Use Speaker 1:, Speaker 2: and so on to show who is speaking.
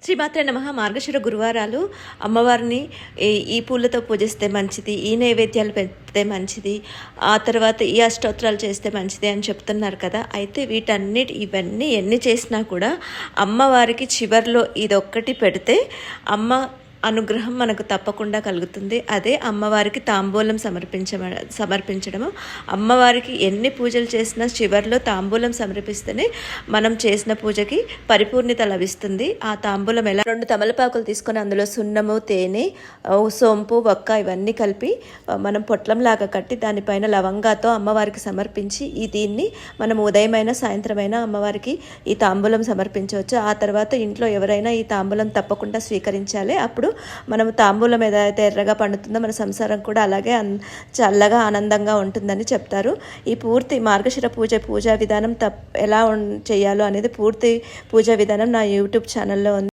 Speaker 1: శ్రీమాత్రే నమః. మార్గశిర గురువారాలు అమ్మవారిని ఈ పూలతో పూజిస్తే మంచిది, ఈ నైవేద్యాలు పెడితే మంచిది, ఆ తర్వాత ఈ అష్టోత్తరాలు చేస్తే మంచిది అని చెప్తున్నారు కదా. అయితే ఇవన్నీ ఎన్ని చేసినా కూడా అమ్మవారికి చివర్లో ఇదొక్కటి పెడితే అమ్మ అనుగ్రహం మనకు తప్పకుండా కలుగుతుంది. అదే అమ్మవారికి తాంబూలం సమర్పించడము. అమ్మవారికి ఎన్ని పూజలు చేసినా చివర్లో తాంబూలం సమర్పిస్తేనే మనం చేసిన పూజకి పరిపూర్ణత లభిస్తుంది. ఆ తాంబూలం ఎలా 2 తమలపాకులు తీసుకొని అందులో సున్నము, తేనె, సోంపు, వక్క ఇవన్నీ కలిపి మనం పొట్లంలాగా కట్టి దానిపైన లవంగాతో అమ్మవారికి సమర్పించి దీన్ని మనం ఉదయమైనా సాయంత్రమైనా అమ్మవారికి ఈ తాంబూలం సమర్పించవచ్చు. ఆ తర్వాత ఇంట్లో ఎవరైనా ఈ తాంబూలం తప్పకుండా స్వీకరించాలి. అప్పుడు మనము తాంబూలం ఏదైతే ఎర్రగా పండుతుందో మన సంసారం కూడా అలాగే చల్లగా ఆనందంగా ఉంటుందని చెప్తారు. ఈ పూర్తి మార్గశిర పూజా విధానం ఎలా చేయాలో అనేది పూర్తి పూజా విధానం నా యూట్యూబ్ ఛానల్లో ఉంది.